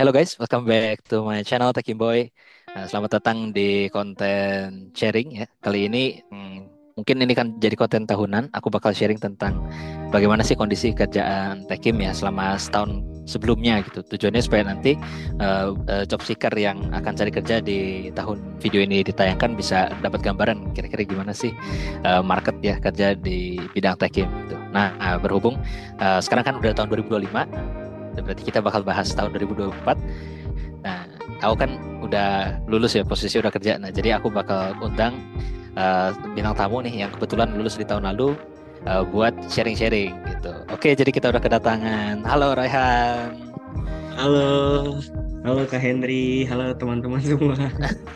Hello guys, welcome back to my channel Tekim Boy. Selamat datang di konten sharing ya. Kali ini mungkin ini kan jadi konten tahunan. Aku bakal sharing tentang bagaimana sih kondisi kerjaan Tekim ya selama setahun sebelumnya gitu. Tujuannya supaya nanti job seeker yang akan cari kerja di tahun video ini ditayangkan bisa dapat gambaran kira-kira gimana sih market ya kerja di bidang Tekim gitu. Nah, berhubung sekarang kan udah tahun 2025. Berarti kita bakal bahas tahun 2024. Nah, kau kan udah lulus ya, posisi udah kerja. Nah, jadi aku bakal undang bintang tamu nih yang kebetulan lulus di tahun lalu buat sharing-sharing gitu. Oke, jadi kita udah kedatangan. Halo Raihan. Halo, halo Kak Henry, halo teman-teman semua.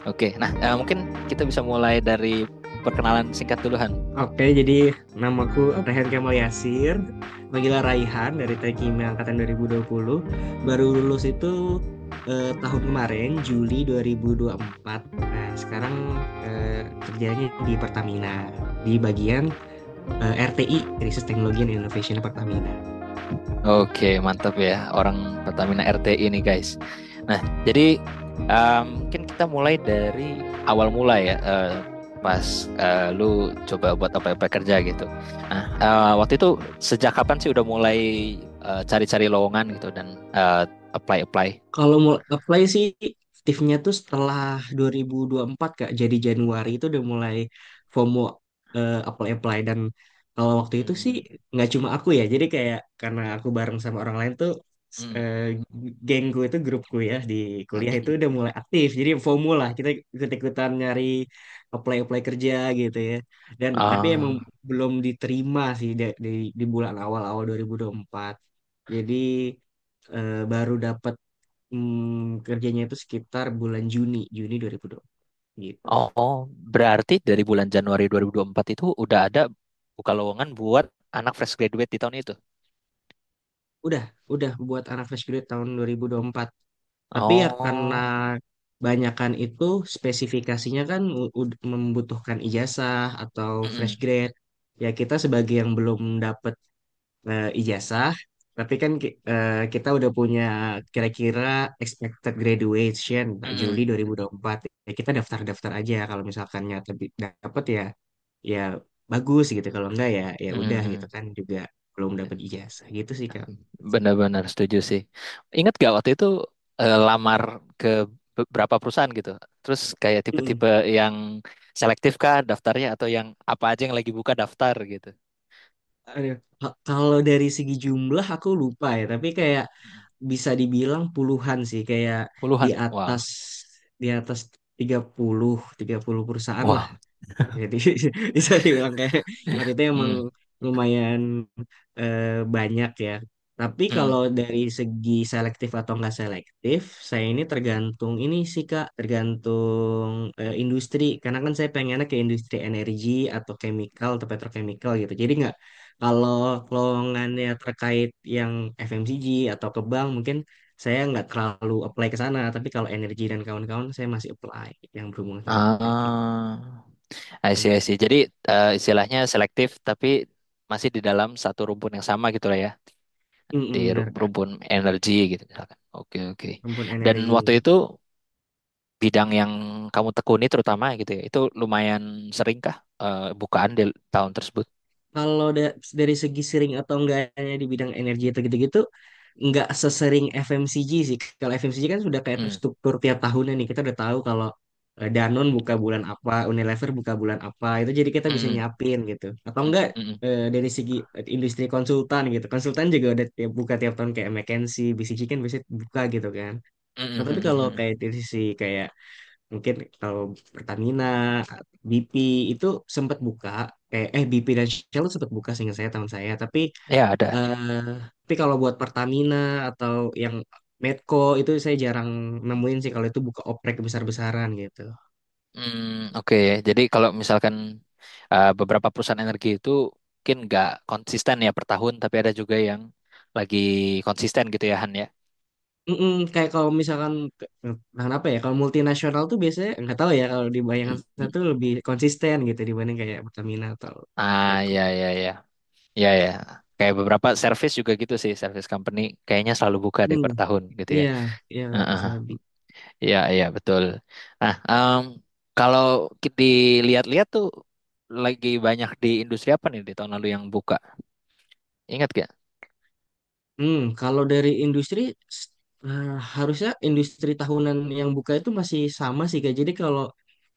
Oke, nah mungkin kita bisa mulai dari perkenalan singkat dulu Han. Oke, jadi namaku Rehan Kemal Yasir, panggilan Raihan dari Teknik Kimia Angkatan 2020. Baru lulus itu tahun kemarin, Juli 2024. Nah, sekarang kerjanya di Pertamina, di bagian RTI, Research Technology and Innovation Pertamina. Oke, mantap ya orang Pertamina RTI ini guys. Nah, jadi mungkin kita mulai dari awal mula ya, pas lu coba buat apa-apa kerja gitu. Nah, waktu itu sejak kapan sih udah mulai cari-cari lowongan gitu dan apply-apply? Kalau mau apply sih aktifnya tuh setelah 2024 Kak. Jadi Januari itu udah mulai FOMO apply-apply dan kalau waktu itu sih Hmm, nggak cuma aku ya. Jadi kayak karena aku bareng sama orang lain tuh hmm, eh, gengku itu grupku ya di kuliah itu udah mulai aktif. Jadi FOMO lah kita ikut-ikutan nyari apply-apply kerja gitu ya. Dan tapi emang ah, belum diterima sih di bulan awal-awal 2024. Jadi baru dapat kerjanya itu sekitar bulan Juni 2020 gitu. oh, berarti dari bulan Januari 2024 itu udah ada buka lowongan buat anak fresh graduate di tahun itu. Udah, udah buat anak fresh graduate tahun 2024. Tapi ya karena Oh, banyakan itu spesifikasinya kan membutuhkan ijazah atau fresh mm-mm, grade. Ya kita sebagai yang belum dapat ijazah, tapi kan kita udah punya kira-kira expected graduation nah, Juli mm-mm. 2024. Ya kita daftar-daftar aja kalau misalkan nyata dapat ya ya bagus gitu. Kalau enggak ya ya udah gitu Hmm, kan juga belum dapat ijazah gitu sih Kak. benar-benar setuju sih. Ingat gak waktu itu lamar ke beberapa perusahaan gitu. Terus kayak Mm. tipe-tipe yang selektif kah daftarnya atau yang apa aja yang lagi buka daftar gitu. Aduh, kalau dari segi jumlah aku lupa ya, tapi kayak bisa dibilang puluhan sih, kayak di Puluhan. atas Wow. di atas 30 perusahaan lah. Wow. Jadi bisa dibilang kayak waktu itu emang Hmm. lumayan banyak ya. Tapi Hmm. kalau dari segi selektif atau nggak selektif, saya ini tergantung ini sih Kak, tergantung industri. Karena kan saya pengennya ke industri energi atau chemical atau petrochemical gitu. Jadi nggak kalau lowongannya terkait yang FMCG atau ke bank mungkin saya nggak terlalu apply ke sana. Tapi kalau energi dan kawan-kawan saya masih apply yang berhubungan sama energi. Ah, I see, I Hmm. see. Jadi istilahnya selektif tapi masih di dalam satu rumpun yang sama gitu lah ya. Di Mm-mm, bener Kak. rumpun energi gitu misalkan. Oke, oke. Rumpun Dan energi. waktu itu bidang yang kamu tekuni terutama gitu ya, itu lumayan seringkah bukaan di tahun tersebut? Kalau dari segi sering atau enggaknya di bidang energi atau gitu-gitu, enggak sesering FMCG sih. Kalau FMCG kan sudah kayak Hmm. terstruktur tiap tahunnya nih. Kita udah tahu kalau Danone buka bulan apa, Unilever buka bulan apa. Itu jadi kita bisa Mm-mm. nyiapin gitu. Atau enggak Mm-mm. dari segi industri konsultan gitu. Konsultan juga udah buka tiap tahun kayak McKinsey, BCG kan biasanya buka gitu kan. Nah, tapi kalau Mm-mm. kayak dari sisi kayak mungkin kalau Pertamina, BP itu sempat buka, BP dan Shell sempat buka seingat saya tahun saya. Ya ada. Eh, tapi kalau buat Pertamina atau yang Medco itu saya jarang nemuin sih kalau itu buka oprek besar-besaran gitu. Oke. Jadi kalau misalkan beberapa perusahaan energi itu mungkin nggak konsisten ya per tahun, tapi ada juga yang lagi konsisten gitu ya Han ya. Kayak kalau misalkan nah apa ya kalau multinasional tuh biasanya nggak tahu ya kalau di bayangan saya tuh lebih konsisten gitu dibanding kayak Pertamina atau Ah, Medco. ya, ya, ya, ya, ya. Kayak beberapa service juga gitu sih, service company kayaknya selalu buka deh Hmm, per tahun gitu ya. iya, iya Heeh. kurang lebih. Iya, iya betul. Nah, kalau dilihat-lihat tuh lagi banyak di industri apa nih di tahun lalu yang buka? Ingat gak? Kalau dari industri harusnya industri tahunan yang buka itu masih sama sih Kak. Jadi kalau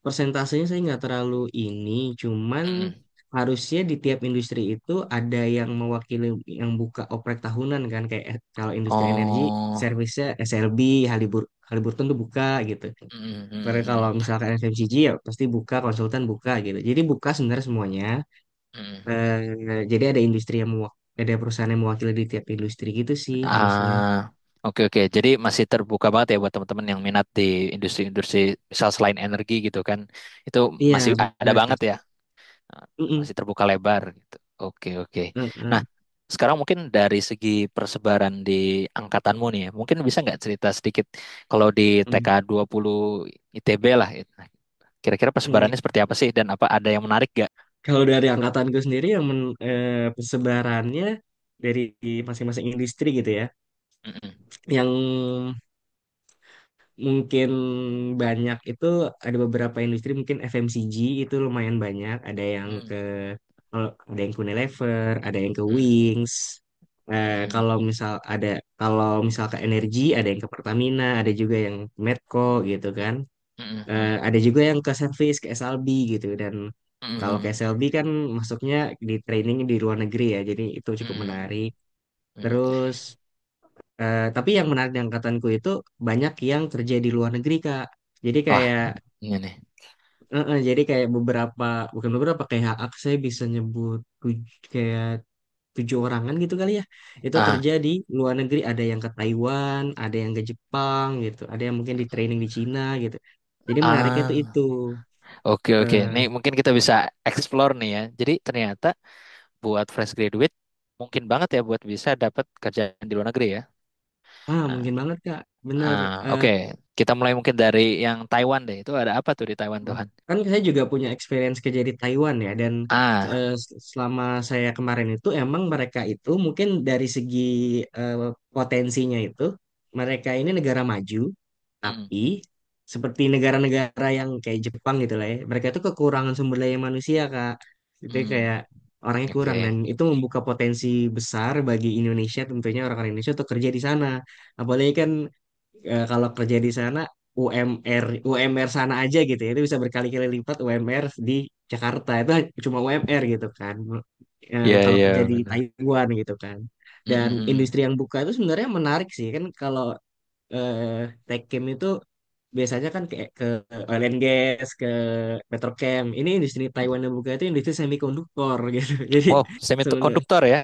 persentasenya saya nggak terlalu ini, cuman Mm-mm. harusnya di tiap industri itu ada yang mewakili yang buka oprek tahunan kan kayak kalau industri energi Oh, servisnya SLB, Halliburton tuh buka gitu. mm-mm, Karena mm-mm, kalau mm-mm, misalkan FMCG ya pasti buka, konsultan buka gitu. Jadi buka sebenarnya semuanya. mm-mm. Jadi ada industri yang ada perusahaan yang mewakili di tiap industri gitu sih harusnya. Ah, oke oke. Jadi masih terbuka banget ya buat teman-teman yang minat di industri-industri misal selain energi gitu kan. Itu Iya, masih ada benar Kak. banget ya. Ah, Mm-mm. masih terbuka lebar gitu. Oke oke. Nah, Mm-mm. sekarang mungkin dari segi persebaran di angkatanmu nih ya, mungkin bisa nggak cerita sedikit kalau di Mm. TK20 ITB lah, kira-kira Mm. persebarannya seperti apa sih dan apa ada yang menarik gak? Kalau dari angkatanku sendiri yang persebarannya dari masing-masing industri gitu ya. Mm-mm, Yang mungkin banyak itu ada beberapa industri mungkin FMCG itu lumayan banyak. mm-mm, Ada yang ke Unilever, ada yang ke mm-mm, Wings. mm-mm, Kalau misal ke energi ada yang ke Pertamina, ada juga yang Medco gitu kan. mm-mm, Ada juga yang ke service ke SLB gitu dan kalau ke mm-mm, SLB kan masuknya di training di luar negeri ya, jadi itu cukup mm-mm, menarik. mm-mm. Terus tapi yang menarik di angkatanku itu banyak yang kerja di luar negeri Kak. Jadi Wah, kayak ini nih. jadi kayak bukan beberapa kayak saya bisa nyebut kayak 7 orangan gitu kali ya. Itu Ah, kerja di luar negeri, ada yang ke Taiwan, ada yang ke Jepang gitu, ada yang mungkin di training di Cina gitu. Jadi menariknya tuh ah, itu. oke oke. Eh, Nih mungkin kita bisa explore nih ya. Jadi ternyata buat fresh graduate mungkin banget ya buat bisa dapat kerjaan di luar negeri ya. Nah, Mungkin banget Kak, bener. oke. Kita mulai mungkin dari yang Taiwan deh. Itu ada apa tuh di Taiwan tuh, Han? Kan saya juga punya experience kerja di Taiwan ya, dan Ah, selama saya kemarin itu emang mereka itu mungkin dari segi eh, potensinya itu mereka ini negara maju, mm, tapi seperti negara-negara yang kayak Jepang gitu lah ya, mereka itu kekurangan sumber daya manusia Kak. Itu mm, kayak orangnya kurang dan oke. itu membuka potensi besar bagi Indonesia tentunya orang-orang Indonesia untuk kerja di sana. Apalagi kan kalau kerja di sana UMR sana aja gitu ya itu bisa berkali-kali lipat UMR di Jakarta itu cuma UMR gitu kan. Iya Kalau iya kerja di benar. Taiwan gitu kan, Mm, dan mm, industri mm. yang buka itu sebenarnya menarik sih kan. Kalau Techchem itu biasanya kan kayak ke oil and gas, ke petrochem. Ini industri Taiwan yang buka itu industri semikonduktor gitu. Jadi Oh, sebenarnya semikonduktor ya.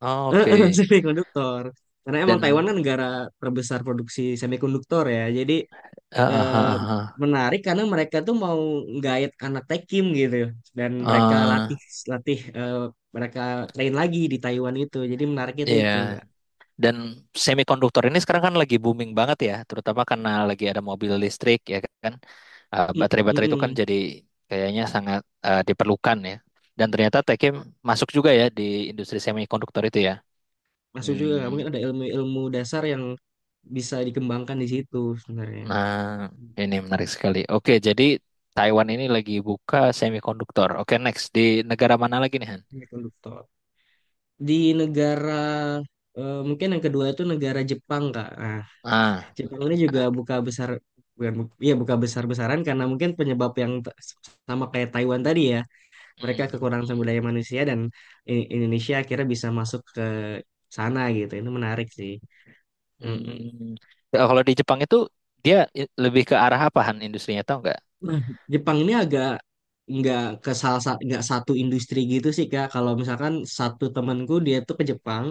Oh, oke. semikonduktor. Karena emang Taiwan Dan kan negara terbesar produksi semikonduktor ya. Jadi ah, eh, ah, ah, menarik karena mereka tuh mau gait anak Tekim gitu dan mereka latih ah. latih mereka train lagi di Taiwan itu. Jadi menariknya tuh Iya. itu enggak. Dan semikonduktor ini sekarang kan lagi booming banget ya, terutama karena lagi ada mobil listrik ya kan. Baterai-baterai itu kan jadi kayaknya sangat diperlukan ya. Dan ternyata Tekim masuk juga ya di industri semikonduktor itu ya. Masuk juga Hmm. mungkin ada ilmu-ilmu dasar yang bisa dikembangkan di situ sebenarnya. Nah, ini menarik sekali. Oke, jadi Taiwan ini lagi buka semikonduktor. Oke, next di negara mana lagi nih, Han? Semikonduktor. Di negara mungkin yang kedua itu negara Jepang Kak. Ah, Jepang ini juga buka besar-besaran karena mungkin penyebab yang sama kayak Taiwan tadi ya. Mereka kekurangan sumber hmm. daya manusia dan Indonesia akhirnya bisa masuk ke sana gitu. Itu menarik sih. Mm-mm. Hmm. Kalau di Jepang itu dia lebih ke arah apa, Han, industrinya tahu nggak? Nah, Jepang ini agak nggak satu industri gitu sih Kak. Kalau misalkan satu temanku dia tuh ke Jepang,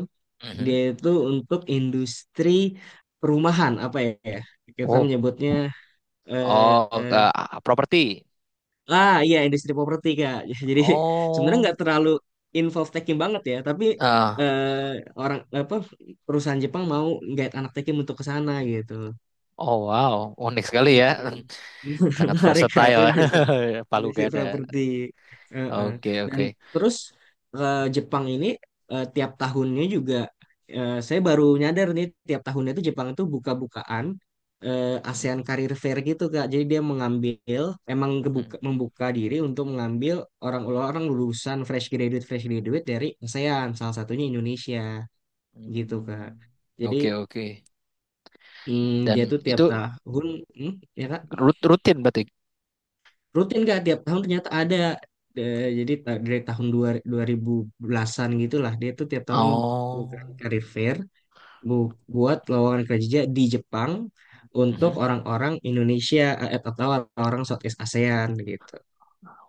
dia Mhm. itu untuk industri perumahan apa ya? Kita Oh, menyebutnya eh, oh, eh, properti. iya industri properti Kak. Jadi sebenarnya Oh, nggak terlalu involved teching banget ya, tapi ah, orang apa perusahaan Jepang mau nggak anak teching untuk ke sana gitu. oh wow, unik sekali ya, Mm-mm. sangat Menarik Kak, itu versatile. Palu industri gada. properti. Heeh. Oke, Dan oke. terus Jepang ini tiap tahunnya juga saya baru nyadar nih tiap tahunnya itu Jepang itu buka-bukaan ASEAN Career Fair gitu Kak. Jadi dia mengambil emang membuka diri untuk mengambil orang-orang lulusan fresh graduate dari ASEAN, salah satunya Indonesia gitu Kak. Jadi Oke, oke. dia Dan tuh tiap itu tahun, ya Kak, rutin berarti. rutin Kak tiap tahun ternyata ada. Jadi dari tahun 2010-an gitulah dia tuh tiap tahun buka Oh. career fair buat lowongan kerja di Jepang untuk Mhm. orang-orang Indonesia atau orang-orang Southeast ASEAN gitu.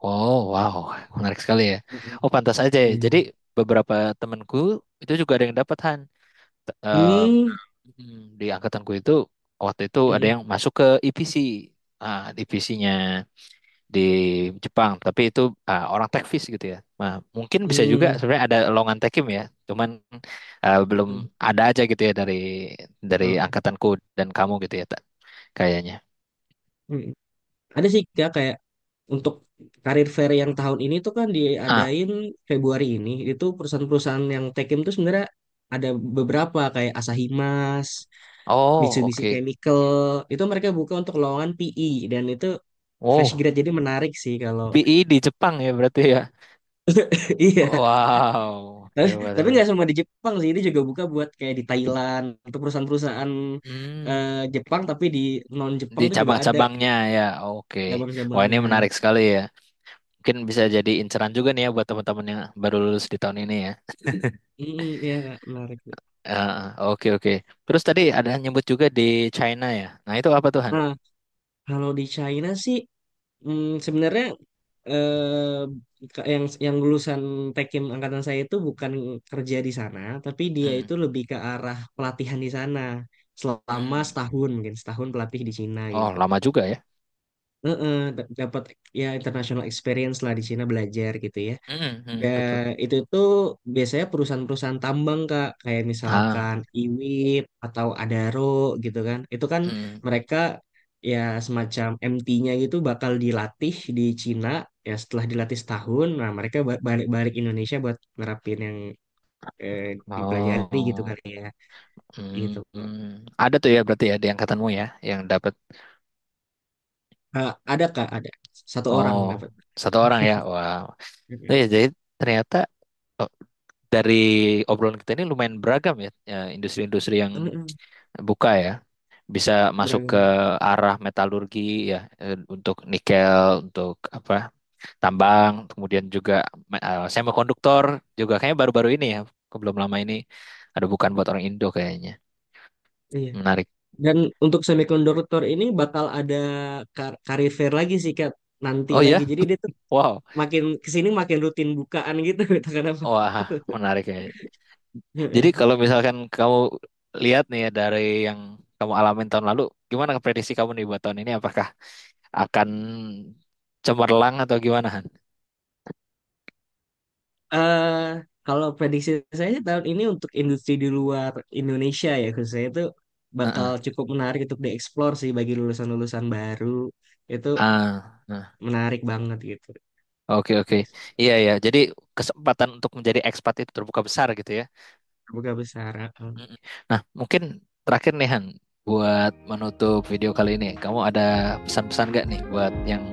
Oh, wow, menarik sekali ya. Mm-mm. Oh, pantas aja ya. Jadi Iya. beberapa temanku itu juga ada yang dapat Han. Hmm, Di angkatanku itu waktu itu ada mm-mm, yang masuk ke IPC, divisinya di Jepang. Tapi itu orang tekvis gitu ya. Nah, mungkin bisa juga mm, sebenarnya ada lowongan tekim ya. Cuman belum mm, ada aja gitu ya dari oh, angkatanku dan kamu gitu ya, kayaknya. mm. Ada sih Kak, kayak untuk karir fair yang tahun ini tuh kan Ah, diadain Februari ini. Itu perusahaan-perusahaan yang Tekim tuh sebenarnya ada beberapa kayak Asahi Mas, oh, Mitsubishi oke. Chemical. Itu mereka buka untuk lowongan PE dan itu fresh Oh, grad jadi menarik sih kalau PI di Jepang ya berarti ya. iya. Wow, Tapi hebat. nggak cuma di Jepang sih, ini juga buka buat kayak di Thailand untuk perusahaan-perusahaan Hmm, Jepang tapi di non di Jepang tuh juga ada cabang-cabangnya ya, oke. Wah, ini cabang-cabangnya. menarik sekali ya. Mungkin bisa jadi inceran juga nih ya buat teman-teman yang baru lulus di tahun ini ya. Iya Kak, menarik. Oke, oke. Terus tadi ada nyebut juga di China ya. Nah, itu apa tuh Han? Nah, kalau di China sih sebenarnya yang lulusan Tekim angkatan saya itu bukan kerja di sana, tapi dia Hmm. itu lebih ke arah pelatihan di sana selama Hmm. setahun, mungkin setahun pelatih di Cina Oh, gitu. lama juga ya. Dapat ya international experience lah di Cina belajar gitu ya. Betul. Itu tuh biasanya perusahaan-perusahaan tambang Kak, kayak misalkan Ah, IWIP atau Adaro gitu kan. Itu kan hmm. mereka ya semacam MT-nya gitu bakal dilatih di Cina ya setelah dilatih setahun, nah mereka balik-balik Indonesia buat nerapin yang eh, dipelajari gitu Oh, kali ya. Gitu Kak. ada tuh ya berarti ya di angkatanmu ya yang dapat. Ada Kak, ada. Satu orang Oh, dapat. satu orang ya. Wow. Oh ya, jadi ternyata oh, dari obrolan kita ini lumayan beragam ya, industri-industri yang buka ya. Bisa masuk ke Beragam. arah metalurgi ya, untuk nikel, untuk apa? Tambang, kemudian juga semikonduktor juga kayaknya baru-baru ini ya, belum lama ini ada bukan buat orang Indo kayaknya. Iya. Menarik. Dan untuk semikonduktor ini bakal ada karir fair lagi sih Kak, nanti Oh lagi. ya, Jadi dia tuh wow. makin kesini makin rutin bukaan gitu, tak kenapa. Wah, menarik ya. Jadi kalau misalkan kamu lihat nih ya dari yang kamu alamin tahun lalu, gimana prediksi kamu nih buat tahun ini? Apakah akan cemerlang atau gimana, Han? eh Kalau prediksi saya sih tahun ini untuk industri di luar Indonesia ya khususnya itu bakal Heeh. cukup menarik untuk dieksplor sih bagi lulusan-lulusan baru. Itu Nah. menarik banget gitu. Oke, oke. Iya, iya. Jadi kesempatan untuk menjadi ekspat itu terbuka besar gitu ya. Buka besar. Mm-mm. Nah, mungkin terakhir nih Han, buat menutup video kali ini, kamu ada pesan-pesan gak nih buat yang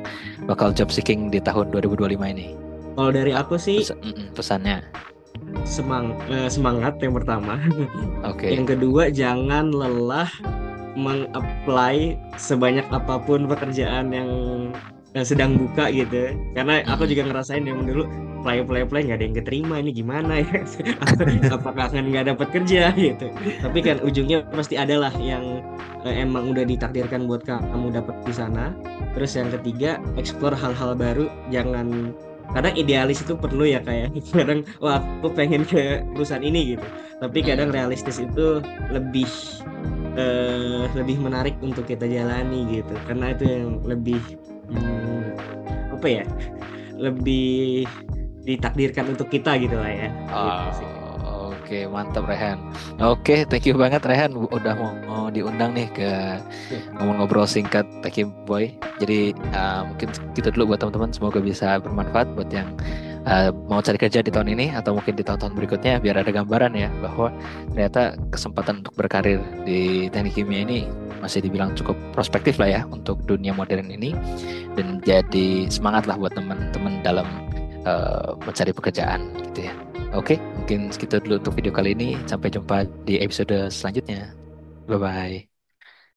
bakal job seeking di tahun 2025 ini? Kalau dari aku sih Pesannya. semangat yang pertama. Yang Oke. kedua jangan lelah meng-apply sebanyak apapun pekerjaan yang sedang buka gitu. Karena aku Mm-mm. juga ngerasain yang dulu play nggak ada yang keterima ini gimana ya? Apakah akan nggak dapat kerja gitu? Tapi kan ujungnya pasti adalah yang emang udah ditakdirkan buat kamu dapat di sana. Terus yang ketiga, explore hal-hal baru. Jangan kadang idealis itu perlu ya kayak kadang wah aku pengen ke perusahaan ini gitu. Tapi kadang Mm-mm. realistis itu lebih lebih menarik untuk kita jalani gitu karena itu yang lebih hmm, apa ya lebih ditakdirkan untuk kita gitu lah ya gitu sih. Oke, mantap Rehan. Oke, thank you banget Rehan udah mau diundang nih ke ngobrol singkat Taki Boy. Jadi mungkin gitu dulu buat teman-teman. Semoga bisa bermanfaat buat yang mau cari kerja di tahun ini atau mungkin di tahun-tahun berikutnya, biar ada gambaran ya bahwa ternyata kesempatan untuk berkarir di teknik kimia ini masih dibilang cukup prospektif lah ya untuk dunia modern ini, dan jadi semangat lah buat teman-teman dalam mencari pekerjaan gitu ya. Oke, mungkin segitu dulu untuk video kali ini. Sampai jumpa di episode selanjutnya. Bye bye.